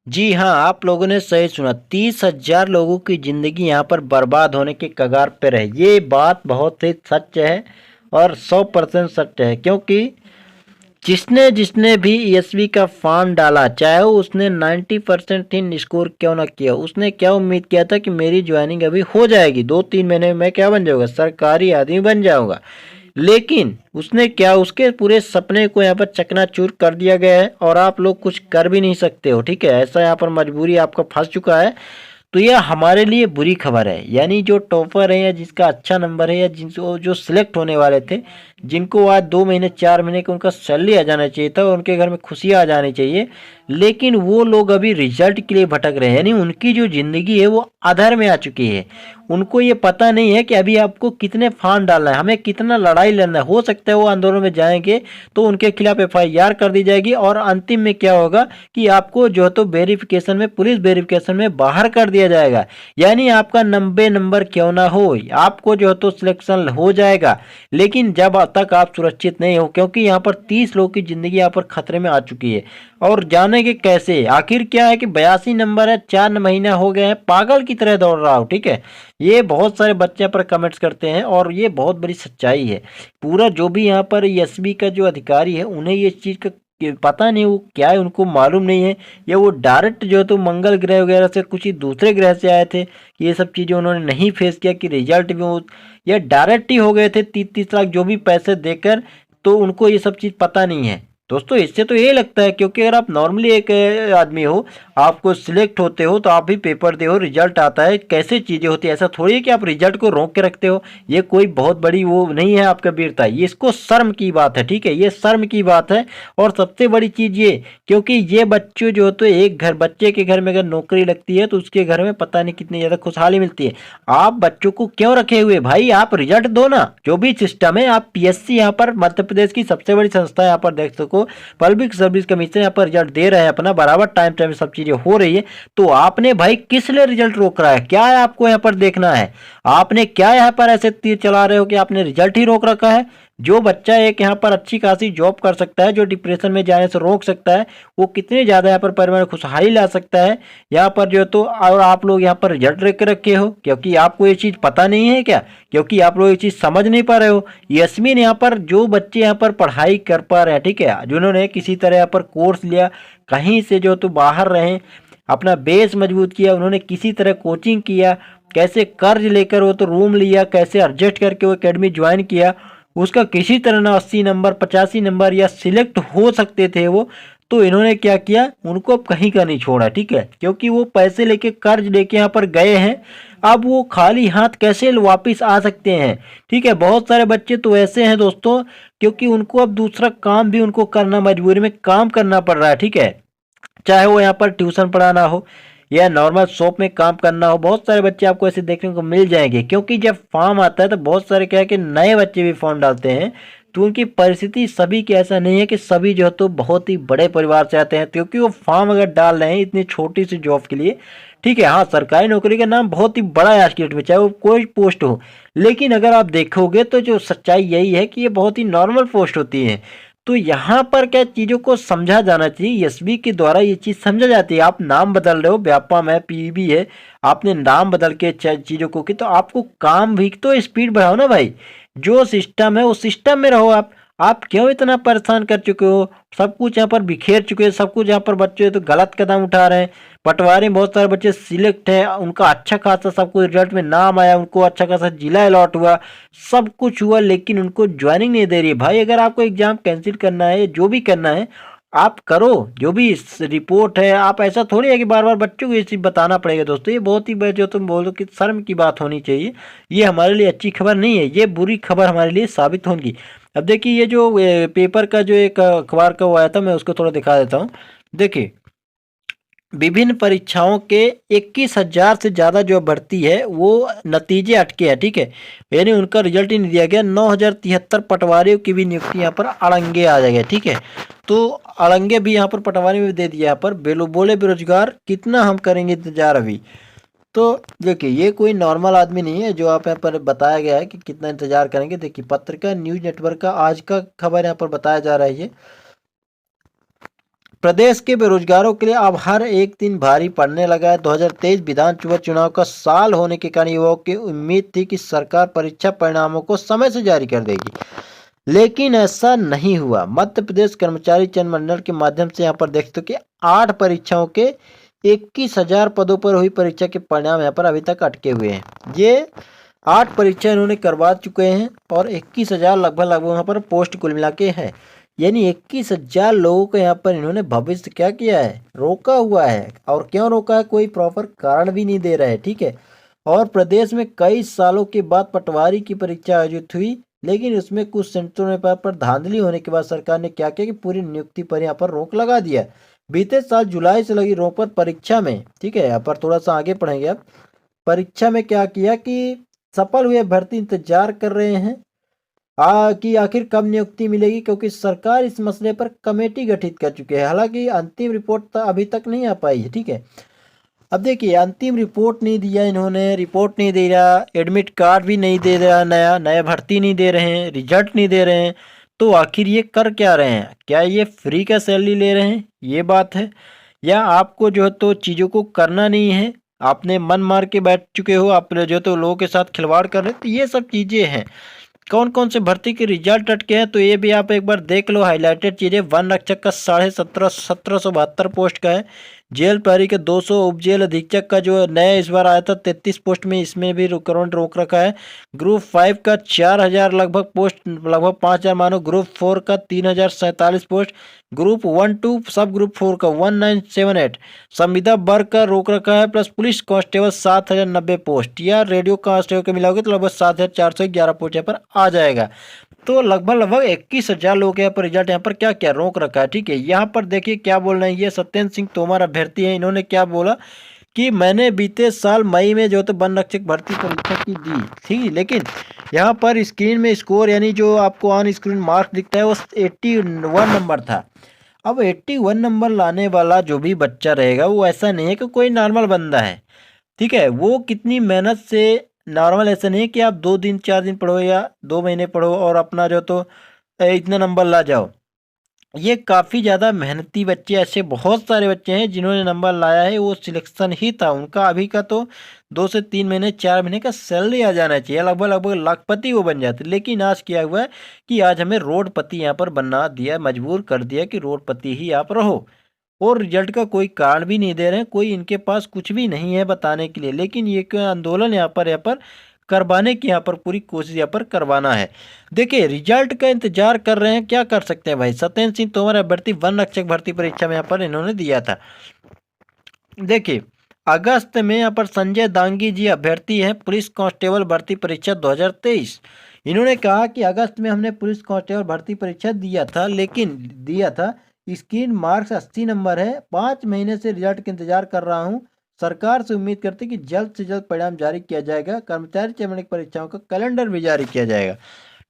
जी हाँ, आप लोगों ने सही सुना। 30,000 लोगों की ज़िंदगी यहाँ पर बर्बाद होने के कगार पर है। ये बात बहुत ही सच है और 100% सच है, क्योंकि जिसने जिसने भी ईएसवी का फॉर्म डाला, चाहे वो उसने 90% ही स्कोर क्यों ना किया, उसने क्या उम्मीद किया था कि मेरी ज्वाइनिंग अभी हो जाएगी, 2-3 महीने में मैं क्या बन जाऊंगा, सरकारी आदमी बन जाऊंगा। लेकिन उसने क्या, उसके पूरे सपने को यहाँ पर चकनाचूर कर दिया गया है और आप लोग कुछ कर भी नहीं सकते हो। ठीक है, ऐसा यहाँ पर मजबूरी आपका फंस चुका है। तो यह हमारे लिए बुरी खबर है। यानी जो टॉपर है या जिसका अच्छा नंबर है या जिनको जो सिलेक्ट होने वाले थे, जिनको आज 2 महीने 4 महीने का उनका सैलरी आ जाना चाहिए था और उनके घर में खुशियाँ आ जानी चाहिए, लेकिन वो लोग अभी रिजल्ट के लिए भटक रहे हैं। यानी उनकी जो ज़िंदगी है वो अधर में आ चुकी है। उनको ये पता नहीं है कि अभी आपको कितने फार्म डालना है, हमें कितना लड़ाई लड़ना है। हो सकता है वो आंदोलन में जाएंगे तो उनके खिलाफ एफआईआर कर दी जाएगी और अंतिम में क्या होगा कि आपको जो है तो वेरिफिकेशन में, पुलिस वेरिफिकेशन में बाहर कर दिया जाएगा। यानी आपका 90 नंबर क्यों ना हो, आपको जो है तो सिलेक्शन हो जाएगा, लेकिन जब तक आप सुरक्षित नहीं हो, क्योंकि यहाँ पर 30 लोगों की जिंदगी यहाँ पर खतरे में आ चुकी है। और जानेंगे कैसे, आखिर क्या है कि 82 नंबर है, 4 महीना हो गए हैं, पागल की तरह दौड़ रहा हूँ। ठीक है, ये बहुत सारे बच्चे यहाँ पर कमेंट्स करते हैं और ये बहुत बड़ी सच्चाई है। पूरा जो भी यहाँ पर एसबी का जो अधिकारी है, उन्हें ये चीज़ का पता नहीं, वो क्या है उनको मालूम नहीं है, या वो डायरेक्ट जो है तो मंगल ग्रह वगैरह से कुछ ही दूसरे ग्रह से आए थे कि ये सब चीज़ें उन्होंने नहीं फेस किया कि रिजल्ट भी वो, या डायरेक्ट ही हो गए थे 30-30 लाख जो भी पैसे देकर, तो उनको ये सब चीज़ पता नहीं है। दोस्तों इससे तो ये लगता है, क्योंकि अगर आप नॉर्मली एक आदमी हो, आपको सिलेक्ट होते हो तो आप भी पेपर दे हो, रिजल्ट आता है, कैसे चीज़ें होती है। ऐसा थोड़ी है कि आप रिजल्ट को रोक के रखते हो। ये कोई बहुत बड़ी वो नहीं है आपका वीरता, ये इसको शर्म की बात है। ठीक है, ये शर्म की बात है। और सबसे बड़ी चीज़ ये, क्योंकि ये बच्चे जो तो एक घर, बच्चे के घर में अगर नौकरी लगती है तो उसके घर में पता नहीं कितनी ज़्यादा खुशहाली मिलती है। आप बच्चों को क्यों रखे हुए भाई, आप रिजल्ट दो ना। जो भी सिस्टम है, आप पीएससी यहाँ पर मध्य प्रदेश की सबसे बड़ी संस्था है, यहाँ पर देख सको पब्लिक सर्विस कमीशन यहाँ पर रिजल्ट दे रहे हैं अपना, बराबर टाइम टाइम सब चीजें हो रही है। तो आपने भाई किस लिए रिजल्ट रोक रहा है, क्या है आपको यहाँ पर देखना है। आपने क्या यहाँ पर ऐसे तीर चला रहे हो कि आपने रिजल्ट ही रोक रखा है। जो बच्चा एक यहाँ पर अच्छी खासी जॉब कर सकता है, जो डिप्रेशन में जाने से रोक सकता है, वो कितने ज्यादा यहाँ पर परिवार में खुशहाली ला सकता है यहाँ पर जो तो। और आप लोग यहाँ पर रिजल्ट रख के रखे हो, क्योंकि आपको ये चीज पता नहीं है क्या, क्योंकि आप लोग ये चीज समझ नहीं पा रहे हो। यस्मीन यहाँ पर जो बच्चे यहाँ पर पढ़ाई कर पा रहे हैं, ठीक है, जिन्होंने किसी तरह यहाँ पर कोर्स लिया, कहीं से जो तो बाहर रहे, अपना बेस मजबूत किया, उन्होंने किसी तरह कोचिंग किया, कैसे कर्ज लेकर वो तो रूम लिया, कैसे एडजस्ट करके वो एकेडमी ज्वाइन किया, उसका किसी तरह ना 80 नंबर 85 नंबर या सिलेक्ट हो सकते थे वो। तो इन्होंने क्या किया, उनको अब कहीं का नहीं छोड़ा। ठीक है, क्योंकि वो पैसे लेके कर्ज लेके यहाँ पर गए हैं, अब वो खाली हाथ कैसे वापिस आ सकते हैं। ठीक है, बहुत सारे बच्चे तो ऐसे हैं दोस्तों, क्योंकि उनको अब दूसरा काम भी उनको करना, मजबूरी में काम करना पड़ रहा है। ठीक है, चाहे वो यहाँ पर ट्यूशन पढ़ाना हो या नॉर्मल शॉप में काम करना हो। बहुत सारे बच्चे आपको ऐसे देखने को मिल जाएंगे, क्योंकि जब फॉर्म आता है तो बहुत सारे क्या है कि नए बच्चे भी फॉर्म डालते हैं। तो उनकी परिस्थिति सभी की ऐसा नहीं है कि सभी जो है तो बहुत ही बड़े परिवार से आते हैं, क्योंकि वो फॉर्म अगर डाल रहे हैं इतनी छोटी सी जॉब के लिए, ठीक है, हाँ सरकारी नौकरी का नाम बहुत ही बड़ा है आज की डेट में, चाहे वो कोई पोस्ट हो, लेकिन अगर आप देखोगे तो जो सच्चाई यही है कि ये बहुत ही नॉर्मल पोस्ट होती है। तो यहाँ पर क्या चीज़ों को समझा जाना चाहिए, एसबी के द्वारा ये चीज़ समझा जाती है। आप नाम बदल रहे हो, व्यापम है, पीईबी है, आपने नाम बदल के चीज़ों को की, तो आपको काम भी तो स्पीड बढ़ाओ ना भाई। जो सिस्टम है उस सिस्टम में रहो आप क्यों इतना परेशान कर चुके हो, सब कुछ यहाँ पर बिखेर चुके हैं, सब कुछ यहाँ पर बच्चे तो गलत कदम उठा रहे हैं। पटवारी में बहुत सारे बच्चे सिलेक्ट हैं, उनका अच्छा खासा सब कुछ रिजल्ट में नाम आया, उनको अच्छा खासा जिला अलॉट हुआ, सब कुछ हुआ, लेकिन उनको ज्वाइनिंग नहीं दे रही है। भाई अगर आपको एग्जाम कैंसिल करना है, जो भी करना है आप करो, जो भी रिपोर्ट है, आप ऐसा थोड़ी है कि बार बार बच्चों को ये चीज़ बताना पड़ेगा। दोस्तों ये बहुत ही जो तुम बोलो कि शर्म की बात होनी चाहिए, ये हमारे लिए अच्छी खबर नहीं है, ये बुरी खबर हमारे लिए साबित होगी। अब देखिए ये जो पेपर का जो एक अखबार का वो आया था, मैं उसको थोड़ा दिखा देता हूँ। देखिए विभिन्न परीक्षाओं के 21,000 से ज़्यादा जो भर्ती है वो नतीजे अटके हैं। ठीक है, यानी उनका रिजल्ट ही नहीं दिया गया। 9,073 पटवारियों की भी नियुक्ति यहाँ पर अड़ंगे आ जाएगा। ठीक है, तो अड़ंगे भी यहाँ पर पटवारी में भी दे दिया। यहाँ पर बोले बेरोजगार कितना हम करेंगे इंतजार अभी। तो देखिए ये कोई नॉर्मल आदमी नहीं है जो आप यहाँ पर बताया गया है कि कितना इंतजार करेंगे। देखिए पत्रिका न्यूज नेटवर्क का आज का खबर यहाँ पर बताया जा रहा है। ये प्रदेश के बेरोजगारों के लिए अब हर एक दिन भारी पड़ने लगा है। 2023 विधानसभा चुनाव का साल होने के कारण युवाओं की उम्मीद थी कि सरकार परीक्षा परिणामों को समय से जारी कर देगी, लेकिन ऐसा नहीं हुआ। मध्य प्रदेश कर्मचारी चयन मंडल के माध्यम से यहाँ पर देख सकते हो कि 8 परीक्षाओं के 21,000 पदों पर हुई परीक्षा के परिणाम यहाँ पर अभी तक अटके हुए हैं। ये 8 परीक्षा इन्होंने करवा चुके हैं और 21,000 लगभग वहाँ पर पोस्ट कुल मिला के है, यानी 21,000 लोगों को यहाँ पर इन्होंने भविष्य क्या किया है, रोका हुआ है। और क्यों रोका है, कोई प्रॉपर कारण भी नहीं दे रहा है, ठीक है। और प्रदेश में कई सालों के बाद पटवारी की परीक्षा आयोजित हुई, लेकिन उसमें कुछ सेंटरों में पर धांधली होने के बाद सरकार ने क्या किया कि पूरी नियुक्ति पर यहाँ पर रोक लगा दिया। बीते साल जुलाई से लगी रोक पर परीक्षा में, ठीक है, यहाँ पर थोड़ा सा आगे पढ़ेंगे अब। परीक्षा में क्या किया कि सफल हुए भर्ती इंतजार कर रहे हैं कि आखिर कब नियुक्ति मिलेगी, क्योंकि सरकार इस मसले पर कमेटी गठित कर चुकी है। हालांकि अंतिम रिपोर्ट अभी तक नहीं आ पाई है, ठीक है। अब देखिए, अंतिम रिपोर्ट नहीं दिया इन्होंने, रिपोर्ट नहीं दे रहा, एडमिट कार्ड भी नहीं दे रहा, नया भर्ती नहीं दे रहे हैं, रिजल्ट नहीं दे रहे हैं, तो आखिर ये कर क्या रहे हैं? क्या ये फ्री का सैलरी ले रहे हैं, ये बात है, या आपको जो है तो चीज़ों को करना नहीं है, आपने मन मार के बैठ चुके हो, आप जो है तो लोगों के साथ खिलवाड़ कर रहे हैं? तो ये सब चीज़ें हैं। कौन कौन से भर्ती के रिजल्ट अटके हैं तो ये भी आप एक बार देख लो। हाईलाइटेड चीज़ें, वन रक्षक का 1772 पोस्ट का है, जेल प्रहरी के 200, उप जेल अधीक्षक का जो नया इस बार आया था 33 पोस्ट में, इसमें भी करंट रोक रखा है। ग्रुप 5 का 4,000 लगभग पोस्ट, लगभग 5,000 मानो। ग्रुप 4 का 3,047 पोस्ट। ग्रुप 1-2 सब ग्रुप 4 का 1978। संविदा वर्ग का रोक रखा है, प्लस पुलिस कांस्टेबल 7,090 पोस्ट, या रेडियो कांस्टेबल के मिलाओगे तो लगभग 7,411 पोस्ट यहाँ पर आ जाएगा। तो लगभग 21,000 लोगों के यहाँ पर रिजल्ट यहाँ पर क्या क्या रोक रखा है, ठीक है। यहाँ पर देखिए क्या बोल रहे हैं, ये सत्येंद्र सिंह तोमर अभ्यर्थी हैं, इन्होंने क्या बोला कि मैंने बीते साल मई में जो तो वन रक्षक भर्ती परीक्षा की दी थी, लेकिन यहाँ पर स्क्रीन में स्कोर यानी जो आपको ऑन स्क्रीन मार्क्स दिखता है वो 81 नंबर था। अब 81 नंबर लाने वाला जो भी बच्चा रहेगा वो ऐसा नहीं है कि कोई नॉर्मल बंदा है, ठीक है। वो कितनी मेहनत से, नॉर्मल ऐसा नहीं है कि आप 2 दिन 4 दिन पढ़ो या 2 महीने पढ़ो और अपना जो तो इतना नंबर ला जाओ। ये काफ़ी ज़्यादा मेहनती बच्चे, ऐसे बहुत सारे बच्चे हैं जिन्होंने नंबर लाया है, वो सिलेक्शन ही था उनका। अभी का तो 2 से 3 महीने 4 महीने का सैलरी आ जाना चाहिए, लगभग लाखपति वो बन जाते। लेकिन आज क्या हुआ है कि आज हमें रोडपति यहाँ पर बना दिया, मजबूर कर दिया कि रोडपति ही आप रहो, और रिजल्ट का कोई कारण भी नहीं दे रहे हैं, कोई इनके पास कुछ भी नहीं है बताने के लिए। लेकिन ये क्यों आंदोलन यहाँ पर करवाने की यहाँ पर पूरी कोशिश यहाँ पर करवाना है। देखिए, रिजल्ट का इंतजार कर रहे हैं, क्या कर सकते हैं भाई। सत्येंद्र सिंह तोमर अभ्यर्थी वन रक्षक भर्ती परीक्षा में यहाँ पर इन्होंने दिया था। देखिए, अगस्त में यहाँ पर संजय दांगी जी अभ्यर्थी हैं, पुलिस कांस्टेबल भर्ती परीक्षा 2023। इन्होंने कहा कि अगस्त में हमने पुलिस कांस्टेबल भर्ती परीक्षा दिया था, स्क्रीन मार्क्स 80 नंबर है, 5 महीने से रिजल्ट का इंतजार कर रहा हूँ। सरकार से उम्मीद करते हैं कि जल्द से जल्द परिणाम जारी किया जाएगा, कर्मचारी चयन परीक्षाओं का कैलेंडर भी जारी किया जाएगा।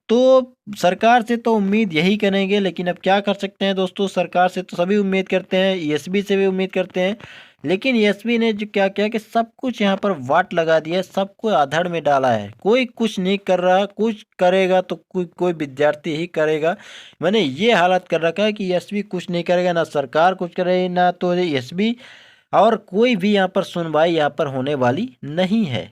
तो सरकार से तो उम्मीद यही करेंगे, लेकिन अब क्या कर सकते हैं दोस्तों, सरकार से तो सभी उम्मीद करते हैं, ईएसबी से भी उम्मीद करते हैं, लेकिन ईएसबी ने जो क्या किया कि सब कुछ यहाँ पर वाट लगा दिया, सबको आधड़ में डाला है। कोई कुछ नहीं कर रहा, कुछ करेगा तो कोई विद्यार्थी ही करेगा। मैंने ये हालत कर रखा है कि ईएसबी कुछ नहीं करेगा, ना सरकार कुछ करे, ना तो ईएसबी, और कोई भी यहाँ पर सुनवाई यहाँ पर होने वाली नहीं है।